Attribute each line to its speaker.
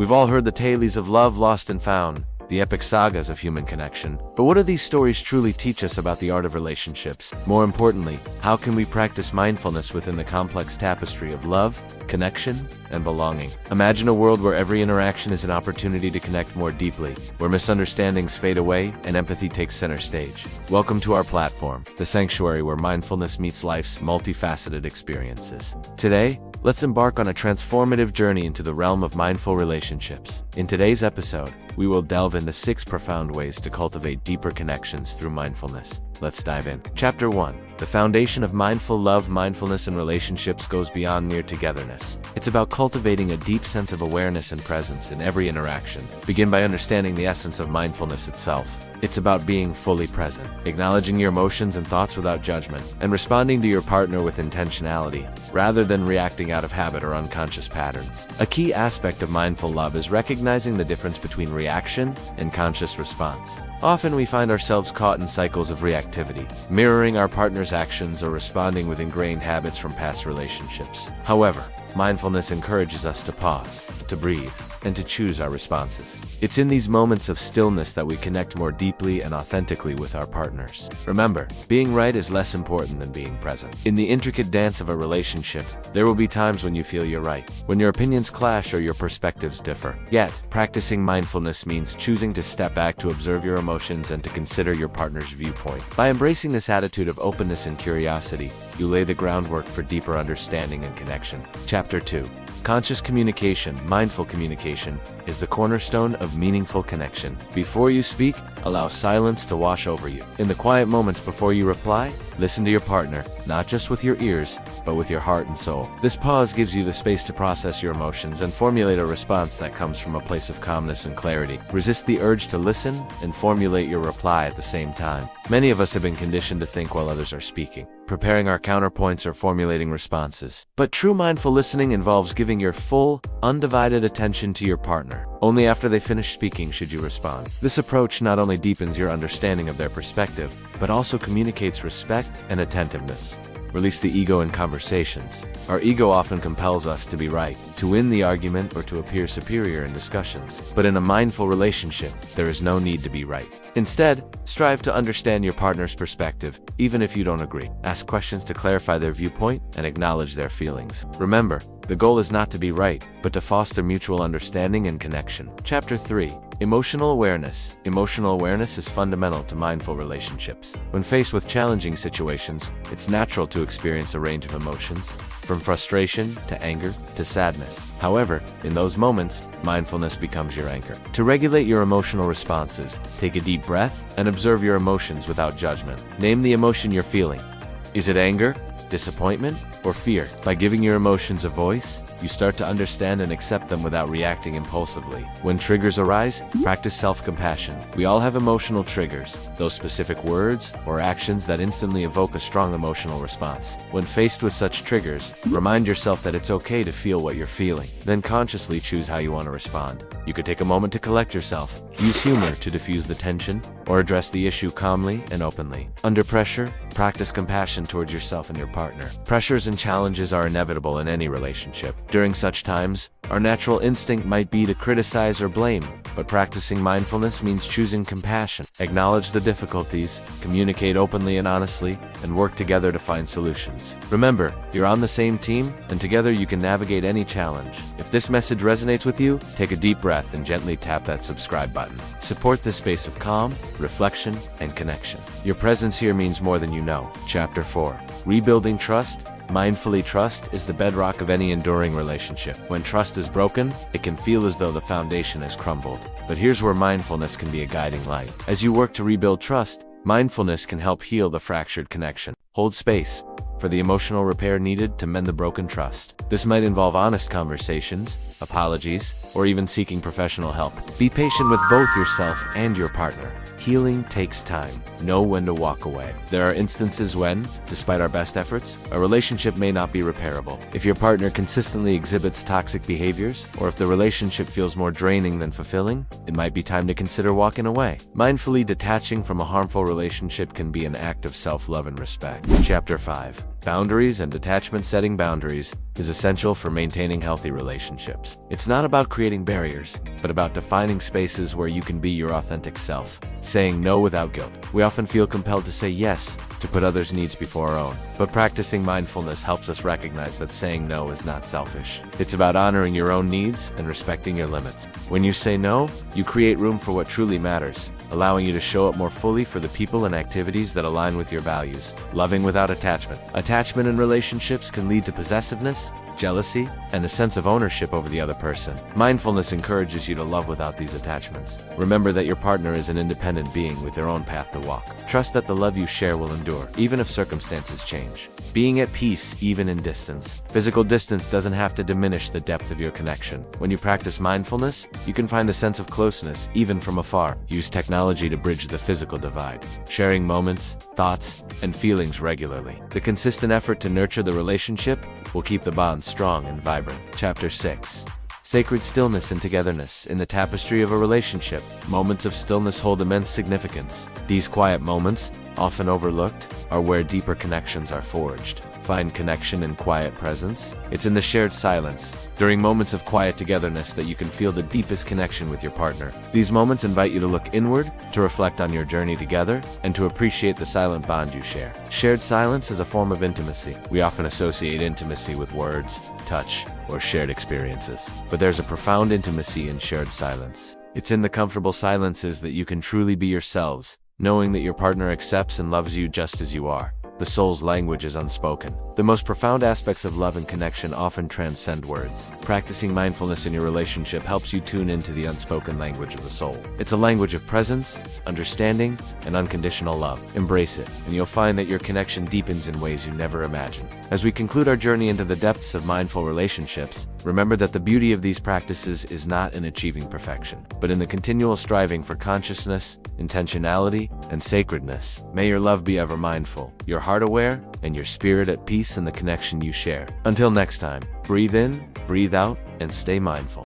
Speaker 1: We've all heard the tales of love lost and found, the epic sagas of human connection. But what do these stories truly teach us about the art of relationships? More importantly, how can we practice mindfulness within the complex tapestry of love, connection, and belonging? Imagine a world where every interaction is an opportunity to connect more deeply, where misunderstandings fade away and empathy takes center stage. Welcome to our platform, the sanctuary where mindfulness meets life's multifaceted experiences. Today, let's embark on a transformative journey into the realm of mindful relationships. In today's episode, we will delve into 6 profound ways to cultivate deeper connections through mindfulness. Let's dive in. Chapter 1. The foundation of mindful love, mindfulness, and relationships goes beyond mere togetherness. It's about cultivating a deep sense of awareness and presence in every interaction. Begin by understanding the essence of mindfulness itself. It's about being fully present, acknowledging your emotions and thoughts without judgment, and responding to your partner with intentionality, rather than reacting out of habit or unconscious patterns. A key aspect of mindful love is recognizing the difference between reaction and conscious response. Often we find ourselves caught in cycles of reactivity, mirroring our partner's actions or responding with ingrained habits from past relationships. However, mindfulness encourages us to pause, to breathe, and to choose our responses. It's in these moments of stillness that we connect more deeply and authentically with our partners. Remember, being right is less important than being present. In the intricate dance of a relationship, there will be times when you feel you're right, when your opinions clash or your perspectives differ. Yet, practicing mindfulness means choosing to step back to observe your emotions and to consider your partner's viewpoint. By embracing this attitude of openness and curiosity, you lay the groundwork for deeper understanding and connection. Chapter 2. Conscious communication, mindful communication, is the cornerstone of meaningful connection. Before you speak, allow silence to wash over you. In the quiet moments before you reply, listen to your partner, not just with your ears, but with your heart and soul. This pause gives you the space to process your emotions and formulate a response that comes from a place of calmness and clarity. Resist the urge to listen and formulate your reply at the same time. Many of us have been conditioned to think while others are speaking, preparing our counterpoints or formulating responses. But true mindful listening involves giving your full, undivided attention to your partner. Only after they finish speaking should you respond. This approach not only deepens your understanding of their perspective, but also communicates respect and attentiveness. Release the ego in conversations. Our ego often compels us to be right, to win the argument, or to appear superior in discussions. But in a mindful relationship, there is no need to be right. Instead, strive to understand your partner's perspective, even if you don't agree. Ask questions to clarify their viewpoint and acknowledge their feelings. Remember, the goal is not to be right, but to foster mutual understanding and connection. Chapter 3. Emotional awareness. Emotional awareness is fundamental to mindful relationships. When faced with challenging situations, it's natural to experience a range of emotions, from frustration to anger to sadness. However, in those moments, mindfulness becomes your anchor. To regulate your emotional responses, take a deep breath and observe your emotions without judgment. Name the emotion you're feeling. Is it anger, disappointment, or fear? By giving your emotions a voice, you start to understand and accept them without reacting impulsively. When triggers arise, practice self-compassion. We all have emotional triggers, those specific words or actions that instantly evoke a strong emotional response. When faced with such triggers, remind yourself that it's okay to feel what you're feeling. Then consciously choose how you want to respond. You could take a moment to collect yourself, use humor to diffuse the tension, or address the issue calmly and openly. Under pressure, practice compassion towards yourself and your partner. Pressures and challenges are inevitable in any relationship. During such times, our natural instinct might be to criticize or blame, but practicing mindfulness means choosing compassion. Acknowledge the difficulties, communicate openly and honestly, and work together to find solutions. Remember, you're on the same team, and together you can navigate any challenge. If this message resonates with you, take a deep breath and gently tap that subscribe button. Support this space of calm, reflection, and connection. Your presence here means more than you know. Chapter 4. Rebuilding trust. Mindfully, trust is the bedrock of any enduring relationship. When trust is broken, it can feel as though the foundation has crumbled. But here's where mindfulness can be a guiding light. As you work to rebuild trust, mindfulness can help heal the fractured connection. Hold space for the emotional repair needed to mend the broken trust. This might involve honest conversations, apologies, or even seeking professional help. Be patient with both yourself and your partner. Healing takes time. Know when to walk away. There are instances when, despite our best efforts, a relationship may not be repairable. If your partner consistently exhibits toxic behaviors, or if the relationship feels more draining than fulfilling, it might be time to consider walking away. Mindfully detaching from a harmful relationship can be an act of self-love and respect. Chapter 5. Boundaries and detachment. Setting boundaries is essential for maintaining healthy relationships. It's not about creating barriers, but about defining spaces where you can be your authentic self. Saying no without guilt. We often feel compelled to say yes to put others' needs before our own, but practicing mindfulness helps us recognize that saying no is not selfish. It's about honoring your own needs and respecting your limits. When you say no, you create room for what truly matters, allowing you to show up more fully for the people and activities that align with your values. Loving without attachment. Attachment in relationships can lead to possessiveness, jealousy, and a sense of ownership over the other person. Mindfulness encourages you to love without these attachments. Remember that your partner is an independent being with their own path to walk. Trust that the love you share will endure, even if circumstances change. Being at peace, even in distance. Physical distance doesn't have to diminish the depth of your connection. When you practice mindfulness, you can find a sense of closeness, even from afar. Use technology to bridge the physical divide, sharing moments, thoughts, and feelings regularly. The consistent effort to nurture the relationship will keep the bond strong and vibrant. Chapter 6. Sacred stillness and togetherness. In the tapestry of a relationship, moments of stillness hold immense significance. These quiet moments, often overlooked, are where deeper connections are forged. Find connection in quiet presence. It's in the shared silence, during moments of quiet togetherness, that you can feel the deepest connection with your partner. These moments invite you to look inward, to reflect on your journey together, and to appreciate the silent bond you share. Shared silence is a form of intimacy. We often associate intimacy with words, touch, or shared experiences. But there's a profound intimacy in shared silence. It's in the comfortable silences that you can truly be yourselves, knowing that your partner accepts and loves you just as you are. The soul's language is unspoken. The most profound aspects of love and connection often transcend words. Practicing mindfulness in your relationship helps you tune into the unspoken language of the soul. It's a language of presence, understanding, and unconditional love. Embrace it, and you'll find that your connection deepens in ways you never imagined. As we conclude our journey into the depths of mindful relationships, remember that the beauty of these practices is not in achieving perfection, but in the continual striving for consciousness, intentionality, and sacredness. May your love be ever mindful, your heart aware, and your spirit at peace in the connection you share. Until next time, breathe in, breathe out, and stay mindful.